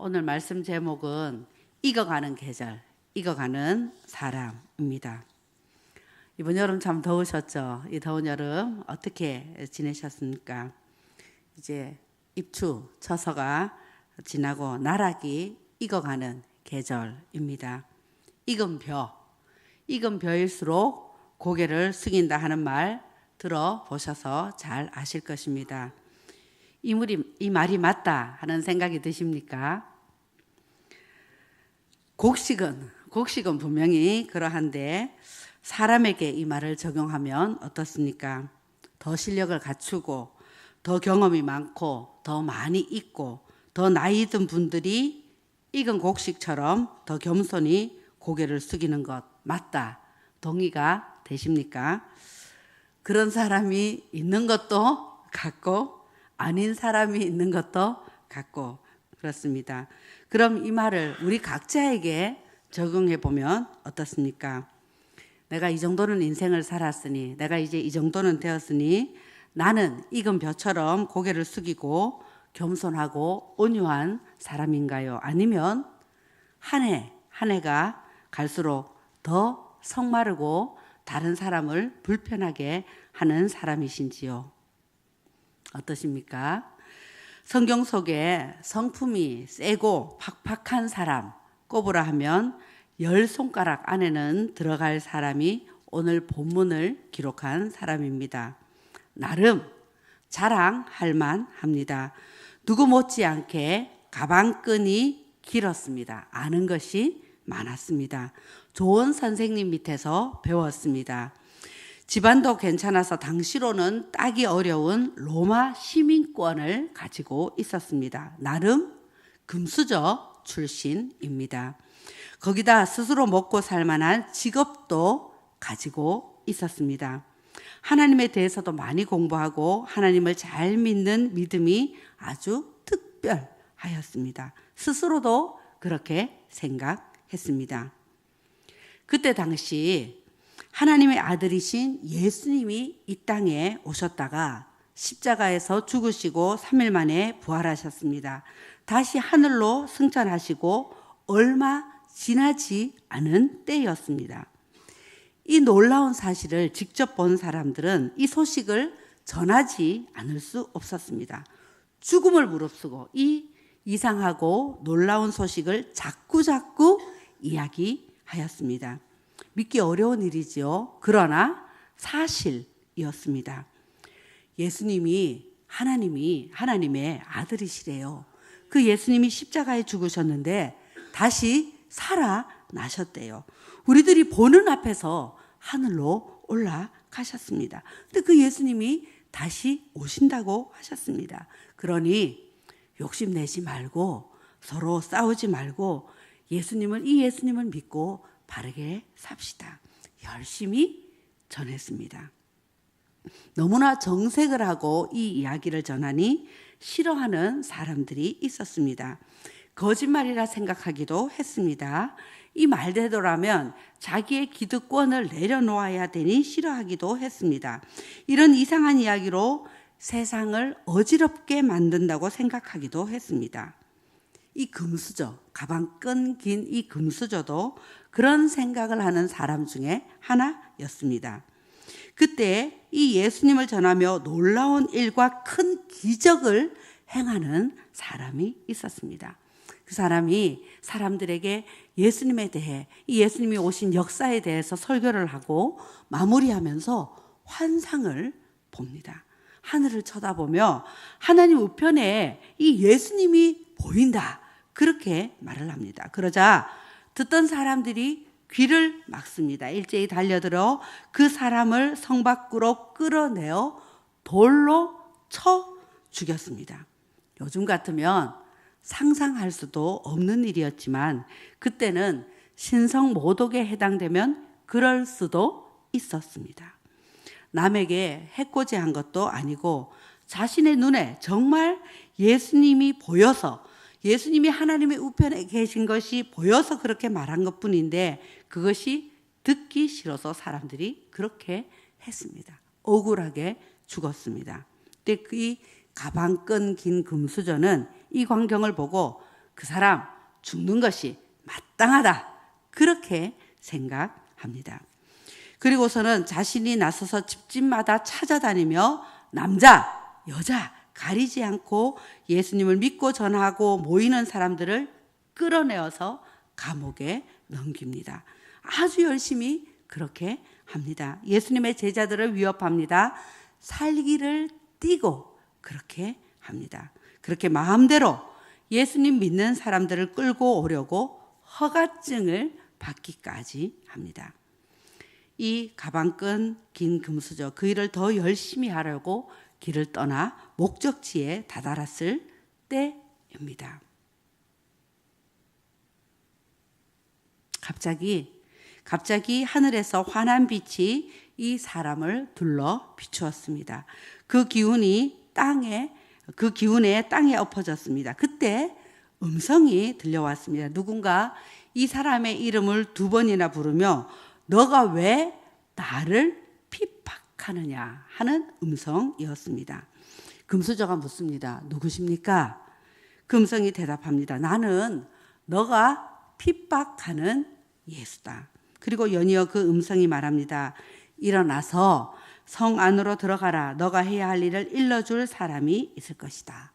오늘 말씀 제목은 익어가는 계절, 익어가는 사람입니다. 이번 여름 참 더우셨죠? 이 더운 여름 어떻게 지내셨습니까? 이제 입추, 처서가 지나고 나락이 익어가는 계절입니다. 익은 벼일수록 고개를 숙인다 하는 말 들어보셔서 잘 아실 것입니다. 이 말이 맞다 하는 생각이 드십니까? 곡식은 분명히 그러한데 사람에게 이 말을 적용하면 어떻습니까? 더 실력을 갖추고 더 경험이 많고 더 많이 있고 더 나이 든 분들이 익은 곡식처럼 더 겸손히 고개를 숙이는 것 맞다. 동의가 되십니까? 그런 사람이 있는 것도 같고 아닌 사람이 있는 것도 같고 그렇습니다. 그럼 이 말을 우리 각자에게 적용해 보면 어떻습니까? 내가 이 정도는 인생을 살았으니, 내가 이제 이 정도는 되었으니 나는 익은 벼처럼 고개를 숙이고 겸손하고 온유한 사람인가요? 아니면 한 해가 갈수록 더 성마르고 다른 사람을 불편하게 하는 사람이신지요? 어떠십니까? 성경 속에 성품이 세고 팍팍한 사람 꼽으라 하면 10손가락 안에는 들어갈 사람이 오늘 본문을 기록한 사람입니다. 나름 자랑할 만합니다. 누구 못지않게 가방끈이 길었습니다. 아는 것이 많았습니다. 좋은 선생님 밑에서 배웠습니다. 집안도 괜찮아서 당시로는 따기 어려운 로마 시민권을 가지고 있었습니다. 나름 금수저 출신입니다. 거기다 스스로 먹고 살 만한 직업도 가지고 있었습니다. 하나님에 대해서도 많이 공부하고 하나님을 잘 믿는 믿음이 아주 특별하였습니다. 스스로도 그렇게 생각했습니다. 그때 당시 하나님의 아들이신 예수님이 이 땅에 오셨다가 십자가에서 죽으시고 3일 만에 부활하셨습니다. 다시 하늘로 승천하시고 얼마 지나지 않은 때였습니다. 이 놀라운 사실을 직접 본 사람들은 이 소식을 전하지 않을 수 없었습니다. 죽음을 무릅쓰고 이 이상하고 놀라운 소식을 자꾸자꾸 이야기하였습니다. 믿기 어려운 일이지요. 그러나 사실이었습니다. 예수님이 하나님의 아들이시래요. 그 예수님이 십자가에 죽으셨는데 다시 살아나셨대요. 우리들이 보는 앞에서 하늘로 올라가셨습니다. 근데 그 예수님이 다시 오신다고 하셨습니다. 그러니 욕심내지 말고 서로 싸우지 말고 이 예수님을 믿고 바르게 삽시다. 열심히 전했습니다. 너무나 정색을 하고 이 이야기를 전하니 싫어하는 사람들이 있었습니다. 거짓말이라 생각하기도 했습니다. 이 말대로라면 자기의 기득권을 내려놓아야 되니 싫어하기도 했습니다. 이런 이상한 이야기로 세상을 어지럽게 만든다고 생각하기도 했습니다. 이 금수저, 가방끈 긴 이 금수저도 그런 생각을 하는 사람 중에 하나였습니다. 그때 이 예수님을 전하며 놀라운 일과 큰 기적을 행하는 사람이 있었습니다. 그 사람이 사람들에게 예수님에 대해 이 예수님이 오신 역사에 대해서 설교를 하고 마무리하면서 환상을 봅니다. 하늘을 쳐다보며 하나님 우편에 이 예수님이 보인다. 그렇게 말을 합니다. 그러자 듣던 사람들이 귀를 막습니다. 일제히 달려들어 그 사람을 성 밖으로 끌어내어 돌로 쳐 죽였습니다. 요즘 같으면 상상할 수도 없는 일이었지만 그때는 신성모독에 해당되면 그럴 수도 있었습니다. 남에게 해코지한 것도 아니고 자신의 눈에 정말 예수님이 보여서 예수님이 하나님의 우편에 계신 것이 보여서 그렇게 말한 것뿐인데 그것이 듣기 싫어서 사람들이 그렇게 했습니다. 억울하게 죽었습니다. 근데 이 가방끈 긴 금수저는 이 광경을 보고 그 사람 죽는 것이 마땅하다. 그렇게 생각합니다. 그리고서는 자신이 나서서 집집마다 찾아다니며 남자, 여자 가리지 않고 예수님을 믿고 전하고 모이는 사람들을 끌어내어서 감옥에 넘깁니다. 아주 열심히 그렇게 합니다. 예수님의 제자들을 위협합니다. 살기를 띠고 그렇게 합니다. 그렇게 마음대로 예수님 믿는 사람들을 끌고 오려고 허가증을 받기까지 합니다. 이 가방끈 긴 금수저 그 일을 더 열심히 하려고 길을 떠나 목적지에 다다랐을 때입니다. 갑자기 하늘에서 환한 빛이 이 사람을 둘러 비추었습니다. 그 기운에 땅에 엎어졌습니다. 그때 음성이 들려왔습니다. 누군가 이 사람의 이름을 2번이나 부르며 너가 왜 나를 핍박하느냐 하는 음성이었습니다. 금수저가 묻습니다. 누구십니까? 그 음성이 대답합니다. 나는 너가 핍박하는 예수다. 그리고 연이어 그 음성이 말합니다. 일어나서 성 안으로 들어가라. 너가 해야 할 일을 일러줄 사람이 있을 것이다.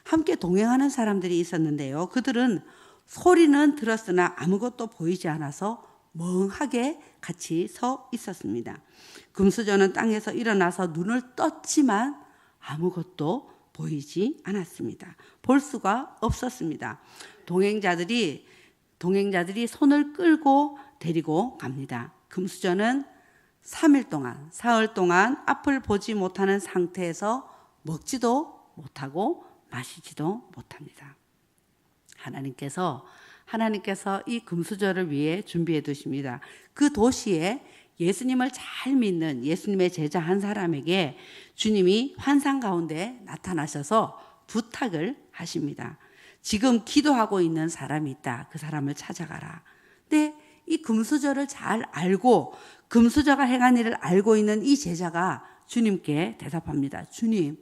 함께 동행하는 사람들이 있었는데요. 그들은 소리는 들었으나 아무것도 보이지 않아서 멍하게 같이 서 있었습니다. 금수저는 땅에서 일어나서 눈을 떴지만 아무것도 보이지 않았습니다. 볼 수가 없었습니다. 동행자들이 손을 끌고 데리고 갑니다. 금수저는 3일 동안, 사흘 동안 앞을 보지 못하는 상태에서 먹지도 못하고 마시지도 못합니다. 하나님께서 이 금수저를 위해 준비해 두십니다. 그 도시에 예수님을 잘 믿는 예수님의 제자 한 사람에게 주님이 환상 가운데 나타나셔서 부탁을 하십니다. 지금 기도하고 있는 사람이 있다. 그 사람을 찾아가라. 근데 이 금수저를 잘 알고 금수저가 행한 일을 알고 있는 이 제자가 주님께 대답합니다. 주님,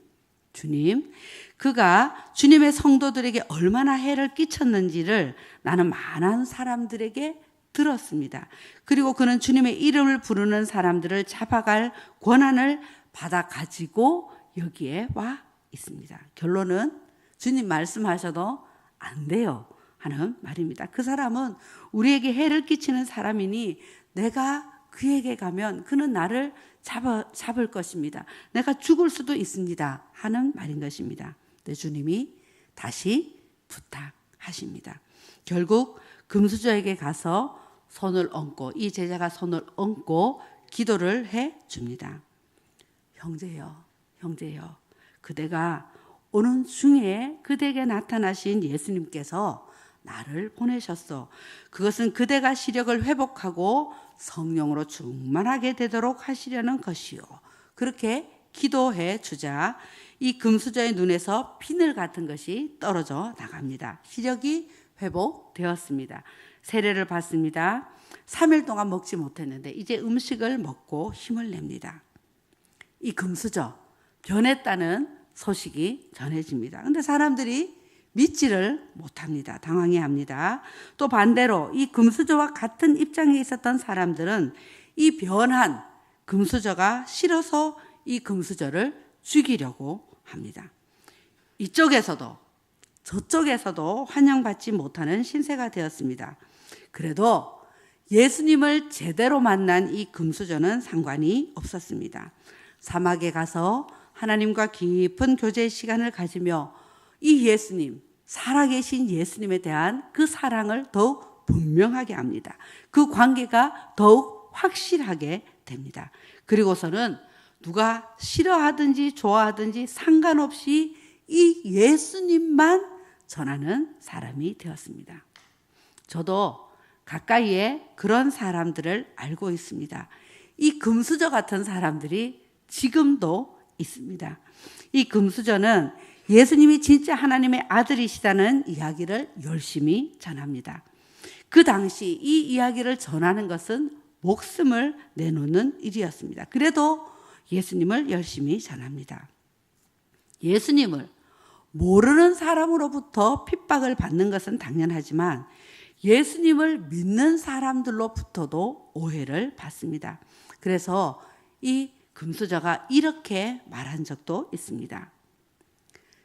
그가 주님의 성도들에게 얼마나 해를 끼쳤는지를 나는 많은 사람들에게 들었습니다. 그리고 그는 주님의 이름을 부르는 사람들을 잡아갈 권한을 받아 가지고 여기에 와 있습니다. 결론은 주님 말씀하셔도 안 돼요 하는 말입니다. 그 사람은 우리에게 해를 끼치는 사람이니 내가 그에게 가면 그는 나를 잡을 것입니다. 내가 죽을 수도 있습니다 하는 말인 것입니다. 네, 주님이 다시 부탁하십니다. 결국 금수저에게 가서 손을 얹고 이 제자가 손을 얹고 기도를 해 줍니다. 형제여 그대가 오는 중에 그대에게 나타나신 예수님께서 나를 보내셨소. 그것은 그대가 시력을 회복하고 성령으로 충만하게 되도록 하시려는 것이요. 그렇게 기도해 주자 이 금수저의 눈에서 비늘 같은 것이 떨어져 나갑니다. 시력이 회복되었습니다. 세례를 받습니다. 3일 동안 먹지 못했는데 이제 음식을 먹고 힘을 냅니다. 이 금수저 변했다는 소식이 전해집니다. 그런데 사람들이 믿지를 못합니다. 당황해합니다. 또 반대로 이 금수저와 같은 입장에 있었던 사람들은 이 변한 금수저가 싫어서 이 금수저를 죽이려고 합니다. 이쪽에서도 저쪽에서도 환영받지 못하는 신세가 되었습니다. 그래도 예수님을 제대로 만난 이 금수저는 상관이 없었습니다. 사막에 가서 하나님과 깊은 교제 시간을 가지며 이 예수님, 살아계신 예수님에 대한 그 사랑을 더욱 분명하게 합니다. 그 관계가 더욱 확실하게 됩니다. 그리고서는 누가 싫어하든지 좋아하든지 상관없이 이 예수님만 전하는 사람이 되었습니다. 저도 가까이에 그런 사람들을 알고 있습니다. 이 금수저 같은 사람들이 지금도 있습니다. 이 금수저는 예수님이 진짜 하나님의 아들이시다는 이야기를 열심히 전합니다. 그 당시 이 이야기를 전하는 것은 목숨을 내놓는 일이었습니다. 그래도 예수님을 열심히 전합니다. 예수님을 모르는 사람으로부터 핍박을 받는 것은 당연하지만 예수님을 믿는 사람들로부터도 오해를 받습니다. 그래서 이 금수저가 이렇게 말한 적도 있습니다.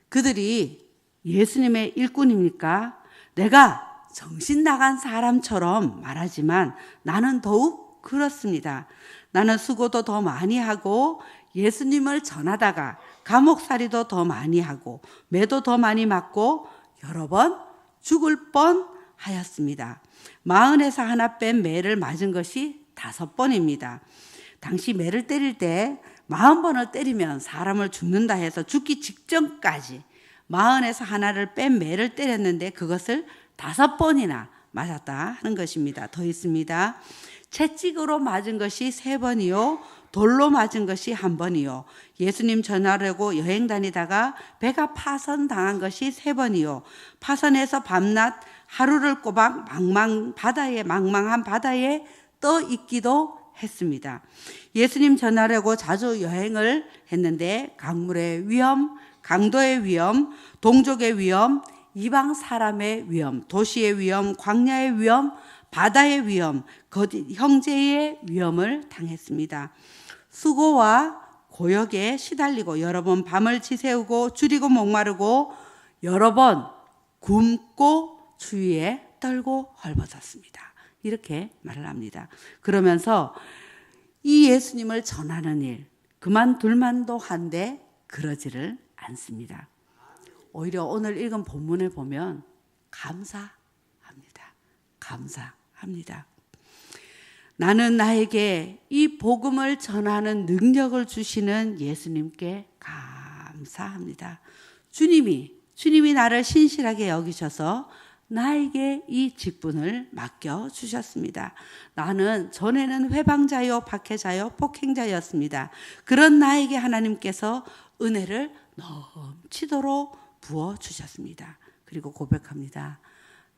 그들이 예수님의 일꾼입니까? 내가 정신 나간 사람처럼 말하지만 나는 더욱 그렇습니다. 나는 수고도 더 많이 하고 예수님을 전하다가 감옥살이도 더 많이 하고 매도 더 많이 맞고 여러 번 죽을 뻔 하였습니다. 40에서 하나 뺀 매를 맞은 것이 5번입니다. 당시 매를 때릴 때 40번을 때리면 사람을 죽는다 해서 죽기 직전까지 40에서 하나를 뺀 매를 때렸는데 그것을 5번이나 맞았다 하는 것입니다. 더 있습니다. 채찍으로 맞은 것이 3번이요. 돌로 맞은 것이 1번이요. 예수님 전하려고 여행 다니다가 배가 파선당한 것이 3번이요. 파선에서 밤낮 하루를 꼬박 망망한 바다에 떠 있기도 했습니다. 예수님 전하려고 자주 여행을 했는데 강물의 위험, 강도의 위험, 동족의 위험, 이방 사람의 위험, 도시의 위험, 광야의 위험, 바다의 위험, 거짓 형제의 위험을 당했습니다. 수고와 고역에 시달리고 여러 번 밤을 지새우고 줄이고 목마르고 여러 번 굶고 추위에 떨고 헐벗었습니다. 이렇게 말을 합니다. 그러면서 이 예수님을 전하는 일 그만둘만도 한데 그러지를 않습니다. 오히려 오늘 읽은 본문을 보면 감사합니다. 감사합니다. 나는 나에게 이 복음을 전하는 능력을 주시는 예수님께 감사합니다. 주님이 나를 신실하게 여기셔서 나에게 이 직분을 맡겨주셨습니다. 나는 전에는 회방자요, 박해자요, 폭행자였습니다. 그런 나에게 하나님께서 은혜를 넘치도록 부어주셨습니다. 그리고 고백합니다.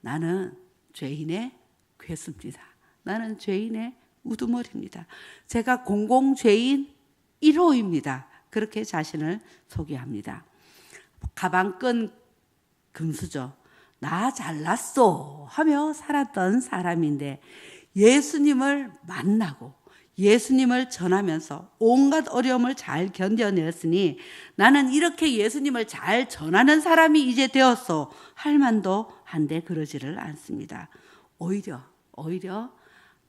나는 죄인의 괴수입니다. 나는 죄인의 우두머리입니다. 제가 공공죄인 1호입니다. 그렇게 자신을 소개합니다. 가방 끈 금수저 나 잘났어 하며 살았던 사람인데 예수님을 만나고 예수님을 전하면서 온갖 어려움을 잘 견뎌냈으니 나는 이렇게 예수님을 잘 전하는 사람이 이제 되었어 할 만도 한데 그러지를 않습니다. 오히려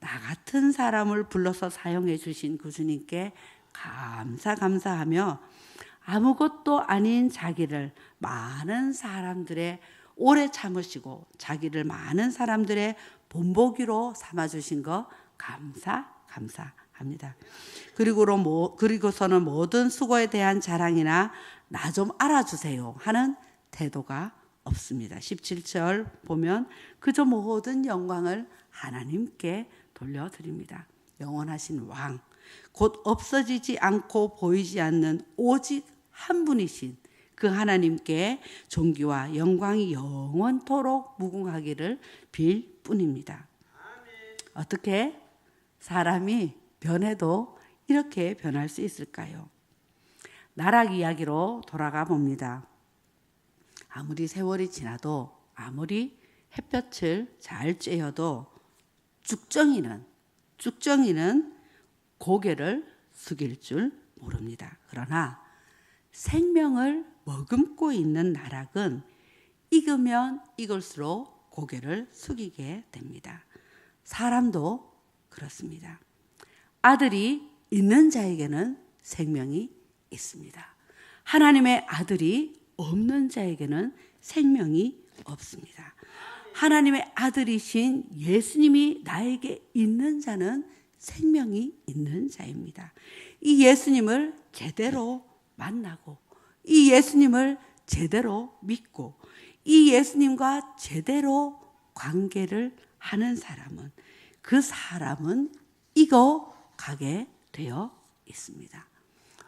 나 같은 사람을 불러서 사용해 주신 그 주님께 감사하며 아무것도 아닌 자기를 많은 사람들의 오래 참으시고 자기를 많은 사람들의 본보기로 삼아주신 거 감사합니다. 그리고서는 모든 수고에 대한 자랑이나 나 좀 알아주세요 하는 태도가 없습니다. 17절 보면 그저 모든 영광을 하나님께 돌려드립니다. 영원하신 왕, 곧 없어지지 않고 보이지 않는 오직 한 분이신 그 하나님께 존귀와 영광이 영원토록 무궁하기를 빌 뿐입니다. 어떻게 사람이 변해도 이렇게 변할 수 있을까요? 나락 이야기로 돌아가 봅니다. 아무리 세월이 지나도 아무리 햇볕을 잘 쬐어도 쭉정이는 고개를 숙일 줄 모릅니다. 그러나 생명을 머금고 있는 나락은 익으면 익을수록 고개를 숙이게 됩니다. 사람도 그렇습니다. 아들이 있는 자에게는 생명이 있습니다. 하나님의 아들이 없는 자에게는 생명이 없습니다. 하나님의 아들이신 예수님이 나에게 있는 자는 생명이 있는 자입니다. 이 예수님을 제대로 만나고 이 예수님을 제대로 믿고 이 예수님과 제대로 관계를 하는 사람은 그 사람은 익어가게 되어 있습니다.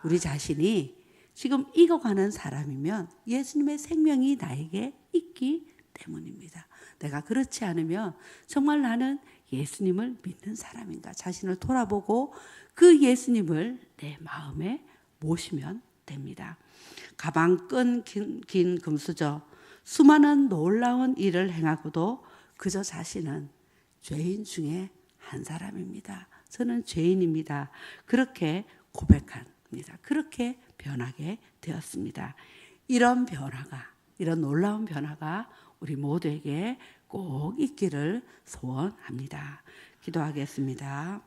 우리 자신이 지금 익어가는 사람이면 예수님의 생명이 나에게 있기 때문입니다. 내가 그렇지 않으면 정말 나는 예수님을 믿는 사람인가 자신을 돌아보고 그 예수님을 내 마음에 모시면 됩니다. 가방 끈 긴 금수저, 수많은 놀라운 일을 행하고도 그저 자신은 죄인 중에 한 사람입니다. 저는 죄인입니다. 그렇게 고백합니다. 그렇게 변하게 되었습니다. 이런 변화가, 이런 놀라운 변화가 우리 모두에게 꼭 있기를 소원합니다. 기도하겠습니다.